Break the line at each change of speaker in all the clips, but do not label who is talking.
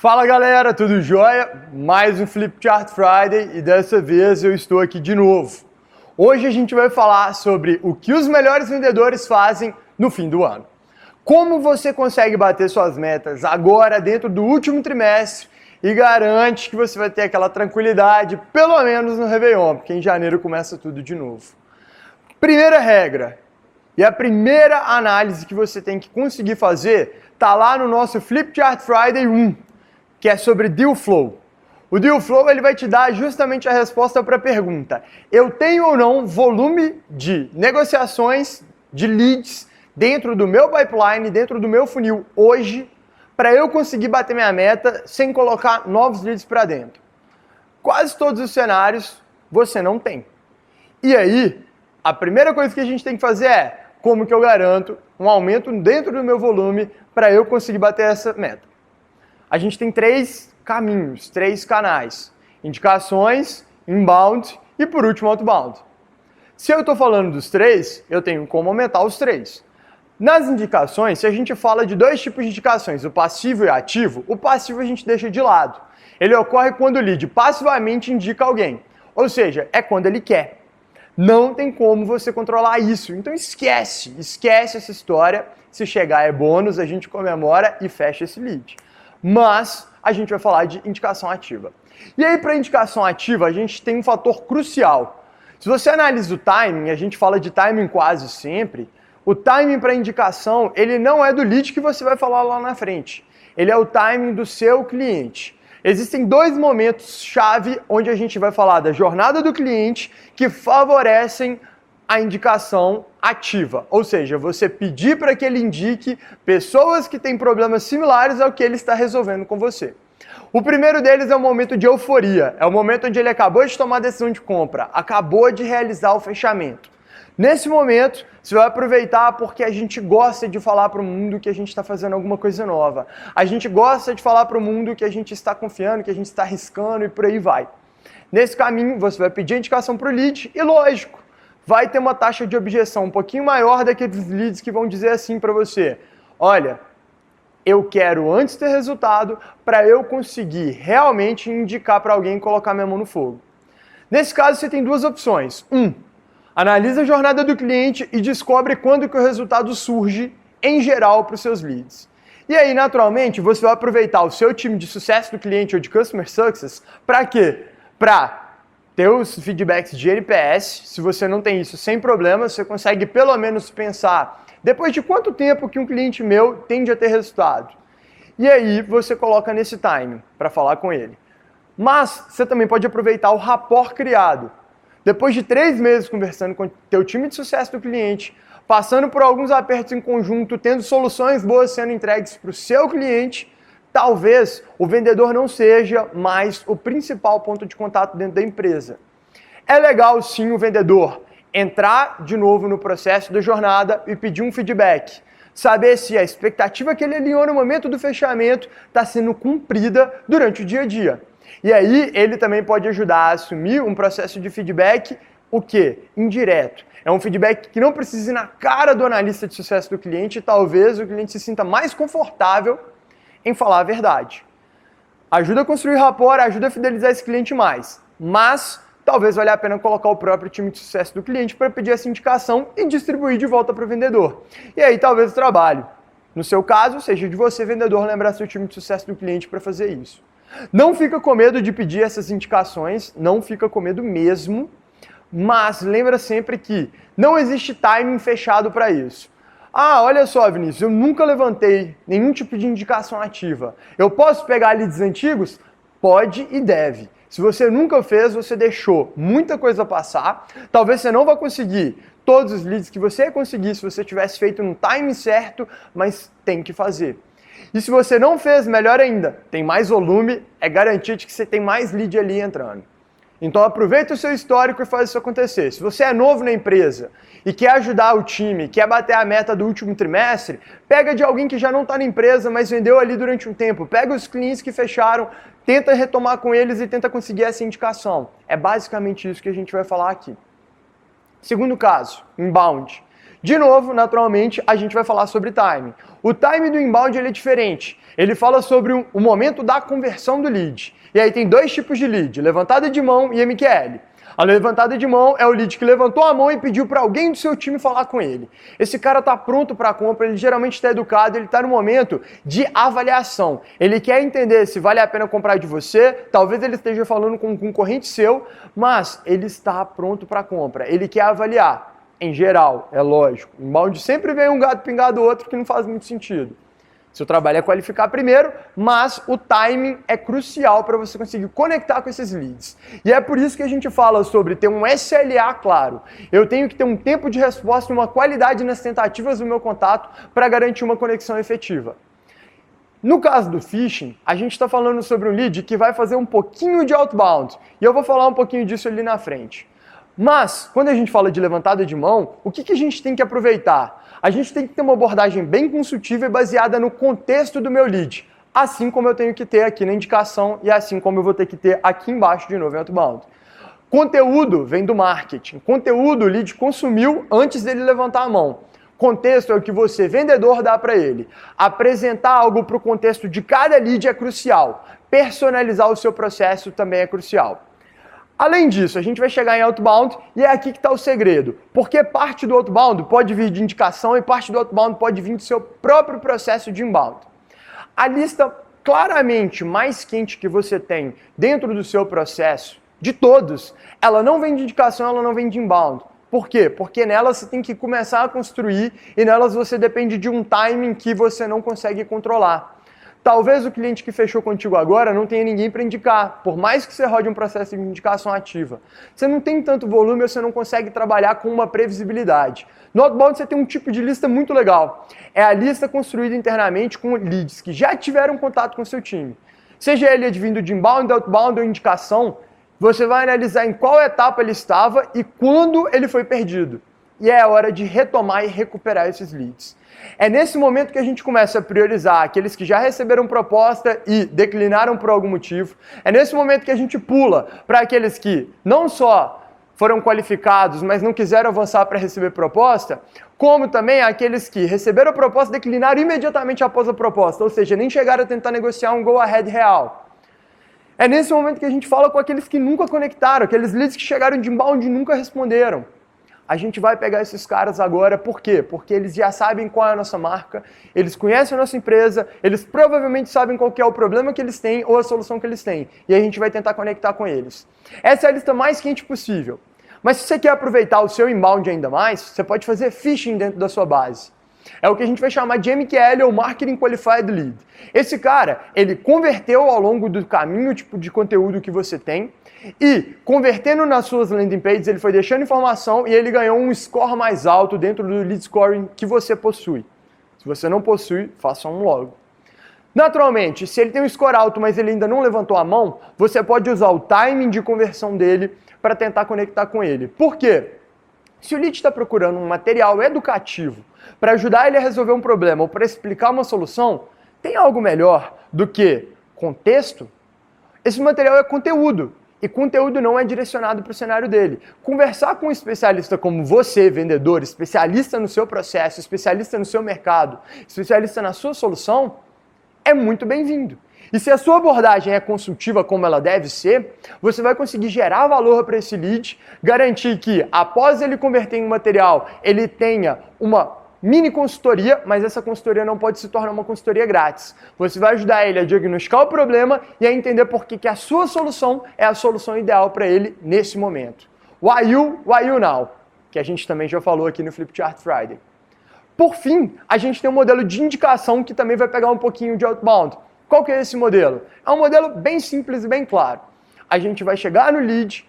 Fala galera, tudo jóia? Mais um Flipchart Friday e dessa vez eu estou aqui de novo. Hoje a gente vai falar sobre o que os melhores vendedores fazem no fim do ano. Como você consegue bater suas metas agora dentro do último trimestre e garante que você vai ter aquela tranquilidade, pelo menos no Réveillon, porque em janeiro começa tudo de novo. Primeira regra, e a primeira análise que você tem que conseguir fazer está lá no nosso Flipchart Friday 1. Que é sobre Deal Flow. O Deal Flow ele vai te dar justamente a resposta para a pergunta: eu tenho ou não volume de negociações, de leads, dentro do meu pipeline, dentro do meu funil hoje, para eu conseguir bater minha meta sem colocar novos leads para dentro? Quase todos os cenários você não tem. E aí, a primeira coisa que a gente tem que fazer é: como que eu garanto um aumento dentro do meu volume para eu conseguir bater essa meta? A gente tem três caminhos, três canais: indicações, inbound e por último outbound. Se eu estou falando dos três, eu tenho como aumentar os três. Nas indicações, se a gente fala de dois tipos de indicações, o passivo e o ativo, o passivo a gente deixa de lado. Ele ocorre quando o lead passivamente indica alguém, ou seja, é quando ele quer. Não tem como você controlar isso, então esquece essa história. Se chegar é bônus, a gente comemora e fecha esse lead. Mas a gente vai falar de indicação ativa. E aí, para indicação ativa, a gente tem um fator crucial. Se você analisa o timing, a gente fala de timing quase sempre, o timing para indicação, ele não é do lead que você vai falar lá na frente. Ele é o timing do seu cliente. Existem dois momentos-chave onde a gente vai falar da jornada do cliente que favorecem a indicação ativa, ou seja, você pedir para que ele indique pessoas que têm problemas similares ao que ele está resolvendo com você. O primeiro deles é o momento de euforia, é o momento onde ele acabou de tomar a decisão de compra, acabou de realizar o fechamento. Nesse momento, você vai aproveitar porque a gente gosta de falar para o mundo que a gente está fazendo alguma coisa nova. A gente gosta de falar para o mundo que a gente está confiando, que a gente está arriscando e por aí vai. Nesse caminho, você vai pedir a indicação para o lead e, lógico, vai ter uma taxa de objeção um pouquinho maior daqueles leads que vão dizer assim para você: olha, eu quero antes ter resultado para eu conseguir realmente indicar para alguém e colocar minha mão no fogo. Nesse caso, você tem duas opções. Analisa a jornada do cliente e descobre quando que o resultado surge, em geral, para os seus leads. E aí, naturalmente, você vai aproveitar o seu time de sucesso do cliente ou de Customer Success para quê? Para ter os feedbacks de NPS. Se você não tem isso, sem problema, você consegue pelo menos pensar depois de quanto tempo que um cliente meu tende a ter resultado. E aí você coloca nesse time para falar com ele. Mas você também pode aproveitar o rapport criado. Depois de 3 meses conversando com o teu time de sucesso do cliente, passando por alguns apertos em conjunto, tendo soluções boas sendo entregues para o seu cliente, talvez o vendedor não seja mais o principal ponto de contato dentro da empresa. É legal sim o vendedor entrar de novo no processo da jornada e pedir um feedback. Saber se a expectativa que ele alinhou no momento do fechamento está sendo cumprida durante o dia a dia. E aí ele também pode ajudar a assumir um processo de feedback, o quê? Indireto. É um feedback que não precisa ir na cara do analista de sucesso do cliente e talvez o cliente se sinta mais confortável em falar a verdade. Ajuda a construir rapport, ajuda a fidelizar esse cliente mais. Mas talvez valha a pena colocar o próprio time de sucesso do cliente para pedir essa indicação e distribuir de volta para o vendedor. E aí talvez o trabalho, no seu caso, seja de você, vendedor, lembrar seu time de sucesso do cliente para fazer isso. Não fica com medo de pedir essas indicações, não fica com medo mesmo, mas lembra sempre que não existe timing fechado para isso. Ah, olha só, Vinícius, eu nunca levantei nenhum tipo de indicação ativa. Eu posso pegar leads antigos? Pode e deve. Se você nunca fez, você deixou muita coisa passar. Talvez você não vá conseguir todos os leads que você ia conseguir se você tivesse feito no time certo, mas tem que fazer. E se você não fez, melhor ainda, tem mais volume, é garantia de que você tem mais lead ali entrando. Então aproveita o seu histórico e faz isso acontecer. Se você é novo na empresa e quer ajudar o time, quer bater a meta do último trimestre, pega de alguém que já não está na empresa, mas vendeu ali durante um tempo. Pega os clientes que fecharam, tenta retomar com eles e tenta conseguir essa indicação. É basicamente isso que a gente vai falar aqui. Segundo caso, inbound. De novo, naturalmente, a gente vai falar sobre timing. O timing do inbound ele é diferente. Ele fala sobre o momento da conversão do lead. E aí tem dois tipos de lead, levantada de mão e MQL. A levantada de mão é o lead que levantou a mão e pediu para alguém do seu time falar com ele. Esse cara está pronto para a compra, ele geralmente está educado, ele está no momento de avaliação. Ele quer entender se vale a pena comprar de você, talvez ele esteja falando com um concorrente seu, mas ele está pronto para a compra, ele quer avaliar. Em geral, é lógico, em inbound sempre vem um gato pingado outro que não faz muito sentido. Seu trabalho é qualificar primeiro, mas o timing é crucial para você conseguir conectar com esses leads. E é por isso que a gente fala sobre ter um SLA claro. Eu tenho que ter um tempo de resposta e uma qualidade nas tentativas do meu contato para garantir uma conexão efetiva. No caso do phishing, a gente está falando sobre um lead que vai fazer um pouquinho de outbound. E eu vou falar um pouquinho disso ali na frente. Mas, quando a gente fala de levantada de mão, o que a gente tem que aproveitar? A gente tem que ter uma abordagem bem consultiva e baseada no contexto do meu lead, assim como eu tenho que ter aqui na indicação e assim como eu vou ter que ter aqui embaixo de novo em outbound. Conteúdo vem do marketing. Conteúdo o lead consumiu antes dele levantar a mão. Contexto é o que você, vendedor, dá para ele. Apresentar algo para o contexto de cada lead é crucial. Personalizar o seu processo também é crucial. Além disso, a gente vai chegar em outbound e é aqui que está o segredo. Porque parte do outbound pode vir de indicação e parte do outbound pode vir do seu próprio processo de inbound. A lista claramente mais quente que você tem dentro do seu processo, de todos, ela não vem de indicação, ela não vem de inbound. Por quê? Porque nelas você tem que começar a construir e nelas você depende de um timing que você não consegue controlar. Talvez o cliente que fechou contigo agora não tenha ninguém para indicar, por mais que você rode um processo de indicação ativa. Você não tem tanto volume, você não consegue trabalhar com uma previsibilidade. No outbound você tem um tipo de lista muito legal. É a lista construída internamente com leads que já tiveram contato com o seu time. Seja ele advindo de inbound, outbound ou indicação, você vai analisar em qual etapa ele estava e quando ele foi perdido. E é a hora de retomar e recuperar esses leads. É nesse momento que a gente começa a priorizar aqueles que já receberam proposta e declinaram por algum motivo. É nesse momento que a gente pula para aqueles que não só foram qualificados, mas não quiseram avançar para receber proposta, como também aqueles que receberam a proposta e declinaram imediatamente após a proposta, ou seja, nem chegaram a tentar negociar um go-ahead real. É nesse momento que a gente fala com aqueles que nunca conectaram, aqueles leads que chegaram de inbound e nunca responderam. A gente vai pegar esses caras agora, por quê? Porque eles já sabem qual é a nossa marca, eles conhecem a nossa empresa, eles provavelmente sabem qual que é o problema que eles têm ou a solução que eles têm. E a gente vai tentar conectar com eles. Essa é a lista mais quente possível. Mas se você quer aproveitar o seu inbound ainda mais, você pode fazer phishing dentro da sua base. É o que a gente vai chamar de MQL ou Marketing Qualified Lead. Esse cara, ele converteu ao longo do caminho o tipo de conteúdo que você tem e, convertendo nas suas landing pages, ele foi deixando informação e ele ganhou um score mais alto dentro do lead scoring que você possui. Se você não possui, faça um logo. Naturalmente, se ele tem um score alto, mas ele ainda não levantou a mão, você pode usar o timing de conversão dele para tentar conectar com ele. Por quê? Se o lead está procurando um material educativo para ajudar ele a resolver um problema ou para explicar uma solução, tem algo melhor do que contexto? Esse material é conteúdo. E conteúdo não é direcionado para o cenário dele. Conversar com um especialista como você, vendedor, especialista no seu processo, especialista no seu mercado, especialista na sua solução, é muito bem-vindo. E se a sua abordagem é consultiva como ela deve ser, você vai conseguir gerar valor para esse lead, garantir que após ele converter em um material, ele tenha uma mini consultoria, mas essa consultoria não pode se tornar uma consultoria grátis. Você vai ajudar ele a diagnosticar o problema e a entender por que a sua solução é a solução ideal para ele nesse momento. Why you now? Que a gente também já falou aqui no Flipchart Friday. Por fim, a gente tem um modelo de indicação que também vai pegar um pouquinho de outbound. Qual que é esse modelo? É um modelo bem simples e bem claro. A gente vai chegar no lead,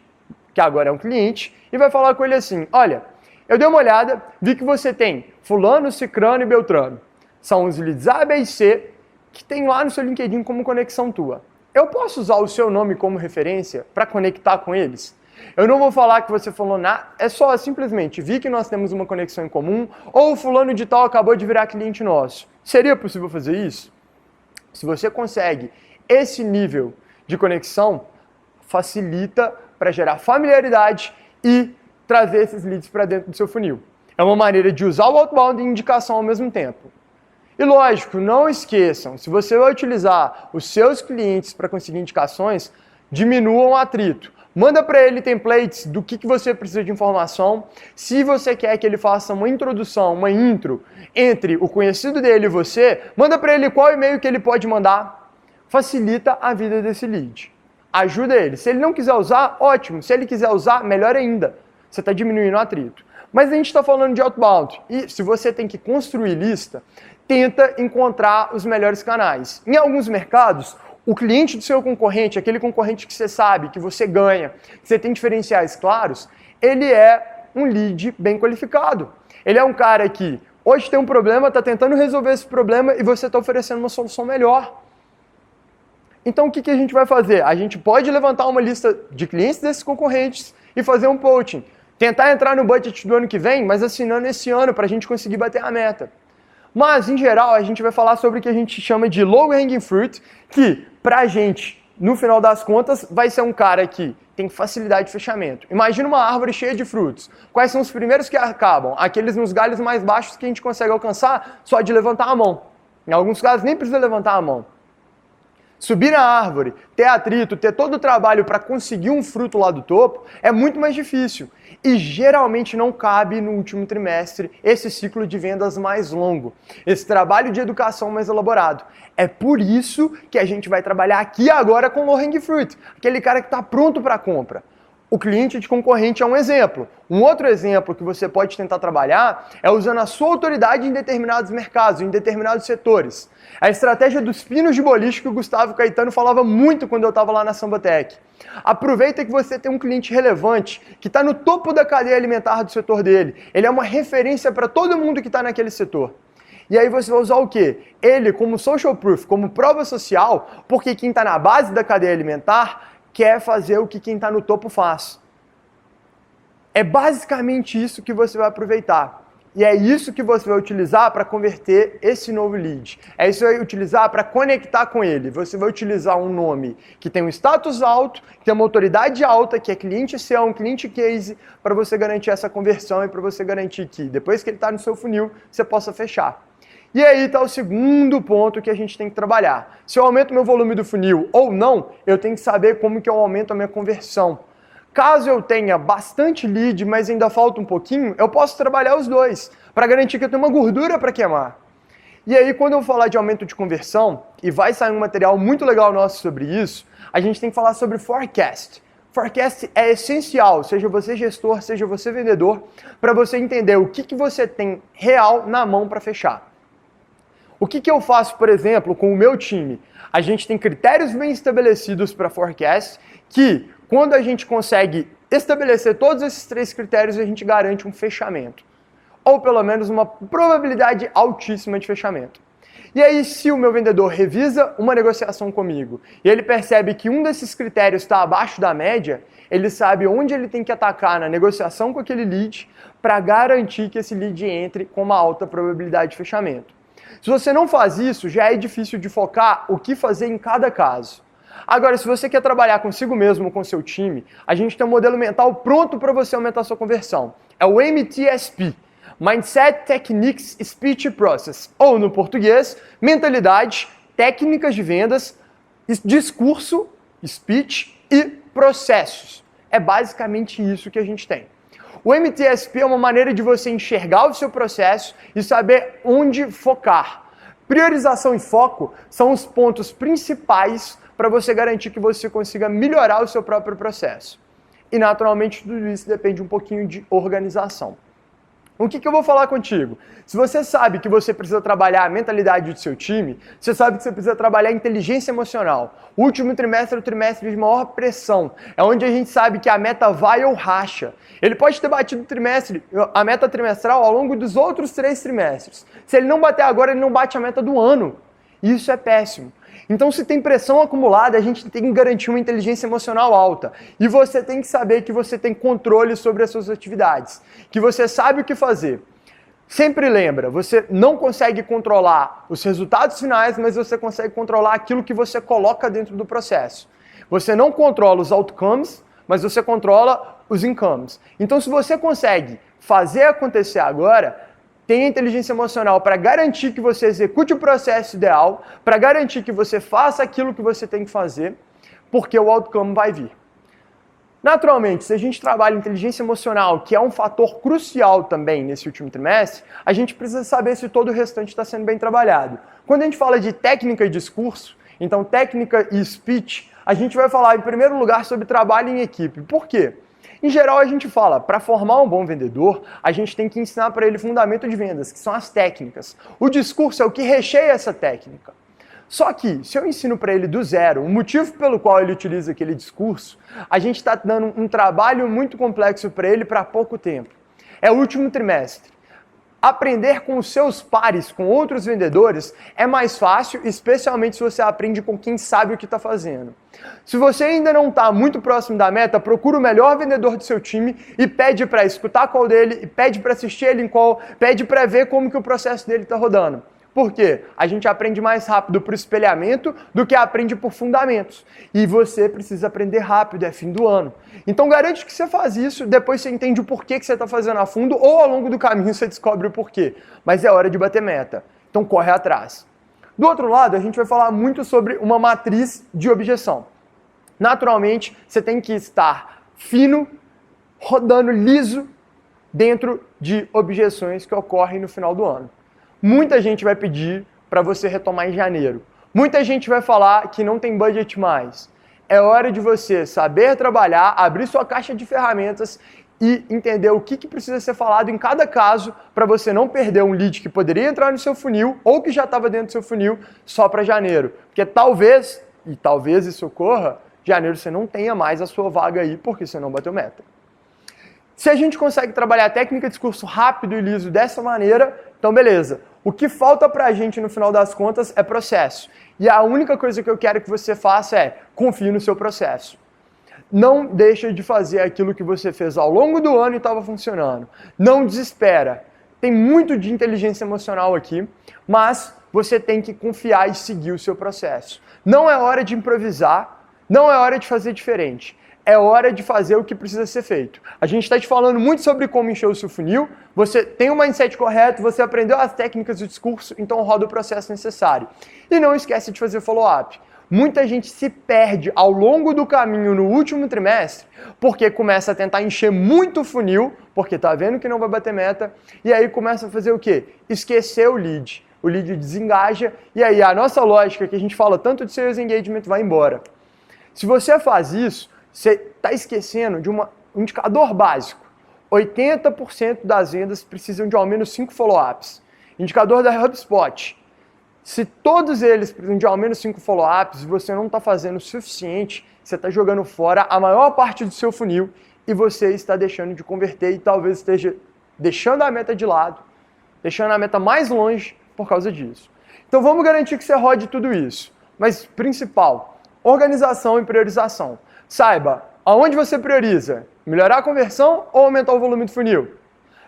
que agora é um cliente, e vai falar com ele assim, olha, eu dei uma olhada, vi que você tem fulano, cicrano e beltrano. São os leads A, B e C que tem lá no seu LinkedIn como conexão tua. Eu posso usar o seu nome como referência para conectar com eles? Eu não vou falar que você falou nada, é só simplesmente vi que nós temos uma conexão em comum ou o fulano de tal acabou de virar cliente nosso. Seria possível fazer isso? Se você consegue esse nível de conexão, facilita para gerar familiaridade e trazer esses leads para dentro do seu funil. É uma maneira de usar o outbound e indicação ao mesmo tempo. E lógico, não esqueçam, se você vai utilizar os seus clientes para conseguir indicações, diminuam o atrito. Manda para ele templates do que você precisa de informação. Se você quer que ele faça uma introdução, uma intro entre o conhecido dele e você, manda para ele qual e-mail que ele pode mandar. Facilita a vida desse lead. Ajuda ele. Se ele não quiser usar, ótimo. Se ele quiser usar, melhor ainda. Você está diminuindo o atrito. Mas a gente está falando de outbound. E se você tem que construir lista, tenta encontrar os melhores canais. Em alguns mercados, o cliente do seu concorrente, aquele concorrente que você sabe, que você ganha, que você tem diferenciais claros, ele é um lead bem qualificado. Ele é um cara que hoje tem um problema, está tentando resolver esse problema e você está oferecendo uma solução melhor. Então o que a gente vai fazer? A gente pode levantar uma lista de clientes desses concorrentes e fazer um poaching. Tentar entrar no budget do ano que vem, mas assinando esse ano para a gente conseguir bater a meta. Mas, em geral, a gente vai falar sobre o que a gente chama de low hanging fruit, que, pra gente, no final das contas, vai ser um cara que tem facilidade de fechamento. Imagina uma árvore cheia de frutos. Quais são os primeiros que acabam? Aqueles nos galhos mais baixos que a gente consegue alcançar só de levantar a mão. Em alguns casos, nem precisa levantar a mão. Subir na árvore, ter atrito, ter todo o trabalho para conseguir um fruto lá do topo é muito mais difícil. E geralmente não cabe no último trimestre esse ciclo de vendas mais longo, esse trabalho de educação mais elaborado. É por isso que a gente vai trabalhar aqui agora com low hanging fruit, aquele cara que está pronto para a compra. O cliente de concorrente é um exemplo. Um outro exemplo que você pode tentar trabalhar é usando a sua autoridade em determinados mercados, em determinados setores. A estratégia dos pinos de boliche que o Gustavo Caetano falava muito quando eu estava lá na Sambatec. Aproveita que você tem um cliente relevante, que está no topo da cadeia alimentar do setor dele. Ele é uma referência para todo mundo que está naquele setor. E aí você vai usar o quê? Ele como social proof, como prova social, porque quem está na base da cadeia alimentar quer fazer o que quem está no topo faz. É basicamente isso que você vai aproveitar. E é isso que você vai utilizar para converter esse novo lead. É isso que você vai utilizar para conectar com ele. Você vai utilizar um nome que tem um status alto, que tem uma autoridade alta, que é cliente seu, um cliente case, para você garantir essa conversão e para você garantir que depois que ele está no seu funil, você possa fechar. E aí está o segundo ponto que a gente tem que trabalhar. Se eu aumento meu volume do funil ou não, eu tenho que saber como que eu aumento a minha conversão. Caso eu tenha bastante lead, mas ainda falta um pouquinho, eu posso trabalhar os dois, para garantir que eu tenho uma gordura para queimar. E aí, quando eu falar de aumento de conversão, e vai sair um material muito legal nosso sobre isso, a gente tem que falar sobre forecast. Forecast é essencial, seja você gestor, seja você vendedor, para você entender o que você tem real na mão para fechar. O que eu faço, por exemplo, com o meu time? A gente tem critérios bem estabelecidos para forecast, que quando a gente consegue estabelecer todos esses 3 critérios, a gente garante um fechamento. Ou pelo menos uma probabilidade altíssima de fechamento. E aí, se o meu vendedor revisa uma negociação comigo e ele percebe que um desses critérios está abaixo da média, ele sabe onde ele tem que atacar na negociação com aquele lead para garantir que esse lead entre com uma alta probabilidade de fechamento. Se você não faz isso, já é difícil de focar o que fazer em cada caso. Agora, se você quer trabalhar consigo mesmo, com seu time, a gente tem um modelo mental pronto para você aumentar a sua conversão. É o MTSP, Mindset, Techniques, Speech Process. Ou, no português, mentalidade, técnicas de vendas, discurso, speech e processos. É basicamente isso que a gente tem. O MTSP é uma maneira de você enxergar o seu processo e saber onde focar. Priorização e foco são os pontos principais para você garantir que você consiga melhorar o seu próprio processo. E, naturalmente, tudo isso depende um pouquinho de organização. O que eu vou falar contigo? Se você sabe que você precisa trabalhar a mentalidade do seu time, você sabe que você precisa trabalhar a inteligência emocional. O último trimestre é o trimestre de maior pressão. É onde a gente sabe que a meta vai ou racha. Ele pode ter batido a meta trimestral ao longo dos outros 3 trimestres. Se ele não bater agora, ele não bate a meta do ano. Isso é péssimo. Então, se tem pressão acumulada, a gente tem que garantir uma inteligência emocional alta. E você tem que saber que você tem controle sobre as suas atividades, que você sabe o que fazer. Sempre lembra, você não consegue controlar os resultados finais, mas você consegue controlar aquilo que você coloca dentro do processo. Você não controla os outcomes, mas você controla os incomes. Então, se você consegue fazer acontecer agora, tenha inteligência emocional para garantir que você execute o processo ideal, para garantir que você faça aquilo que você tem que fazer, porque o outcome vai vir. Naturalmente, se a gente trabalha inteligência emocional, que é um fator crucial também nesse último trimestre, a gente precisa saber se todo o restante está sendo bem trabalhado. Quando a gente fala de técnica e discurso, então técnica e speech, a gente vai falar em primeiro lugar sobre trabalho em equipe. Por quê? Em geral, a gente fala, para formar um bom vendedor, a gente tem que ensinar para ele fundamento de vendas, que são as técnicas. O discurso é o que recheia essa técnica. Só que, se eu ensino para ele do zero o motivo pelo qual ele utiliza aquele discurso, a gente está dando um trabalho muito complexo para ele para pouco tempo. É o último trimestre. Aprender com os seus pares, com outros vendedores, é mais fácil, especialmente se você aprende com quem sabe o que está fazendo. Se você ainda não está muito próximo da meta, procura o melhor vendedor do seu time e pede para escutar a call dele, e pede para assistir ele em call, pede para ver como que o processo dele está rodando. Por quê? A gente aprende mais rápido por espelhamento do que aprende por fundamentos. E você precisa aprender rápido, é fim do ano. Então garante que você faz isso, depois você entende o porquê que você está fazendo a fundo, ou ao longo do caminho você descobre o porquê. Mas é hora de bater meta. Então corre atrás. Do outro lado, a gente vai falar muito sobre uma matriz de objeção. Naturalmente, você tem que estar fino, rodando liso, dentro de objeções que ocorrem no final do ano. Muita gente vai pedir para você retomar em janeiro. Muita gente vai falar que não tem budget mais. É hora de você saber trabalhar, abrir sua caixa de ferramentas e entender o que precisa ser falado em cada caso para você não perder um lead que poderia entrar no seu funil ou que já estava dentro do seu funil só para janeiro. Porque talvez isso ocorra, janeiro você não tenha mais a sua vaga aí porque você não bateu meta. Se a gente consegue trabalhar a técnica de discurso rápido e liso dessa maneira, então beleza. O que falta pra gente no final das contas é processo. E a única coisa que eu quero que você faça é confie no seu processo. Não deixa de fazer aquilo que você fez ao longo do ano e estava funcionando. Não desespera. Tem muito de inteligência emocional aqui, mas você tem que confiar e seguir o seu processo. Não é hora de improvisar, não é hora de fazer diferente. É hora de fazer o que precisa ser feito. A gente está te falando muito sobre como encher o seu funil, você tem um mindset correto, você aprendeu as técnicas do discurso, então roda o processo necessário. E não esquece de fazer follow-up. Muita gente se perde ao longo do caminho no último trimestre, porque começa a tentar encher muito o funil, porque está vendo que não vai bater meta, e aí começa a fazer o quê? Esquecer o lead. O lead desengaja, e aí a nossa lógica, que a gente fala tanto de sales engagement, vai embora. Se você faz isso, você está esquecendo de um indicador básico. 80% das vendas precisam de ao menos 5 follow-ups. Indicador da HubSpot. Se todos eles precisam de ao menos 5 follow-ups e você não está fazendo o suficiente, você está jogando fora a maior parte do seu funil e você está deixando de converter e talvez esteja deixando a meta de lado, deixando a meta mais longe por causa disso. Então vamos garantir que você rode tudo isso. Mas principal, organização e priorização. Saiba aonde você prioriza, melhorar a conversão ou aumentar o volume do funil.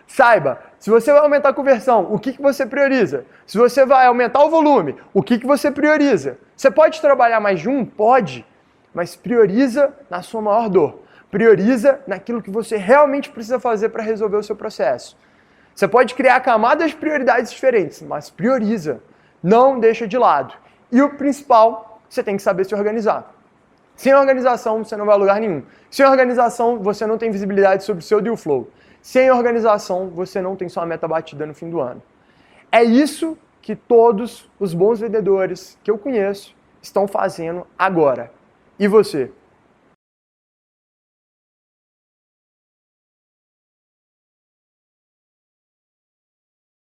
Saiba, se você vai aumentar a conversão, o que você prioriza? Se você vai aumentar o volume, o que você prioriza? Você pode trabalhar mais de um? Pode, mas prioriza na sua maior dor. Prioriza naquilo que você realmente precisa fazer para resolver o seu processo. Você pode criar camadas de prioridades diferentes, mas prioriza. Não deixa de lado. E o principal, você tem que saber se organizar. Sem organização, você não vai a lugar nenhum. Sem organização, você não tem visibilidade sobre o seu deal flow. Sem organização, você não tem sua meta batida no fim do ano. É isso que todos os bons vendedores que eu conheço estão fazendo agora. E você?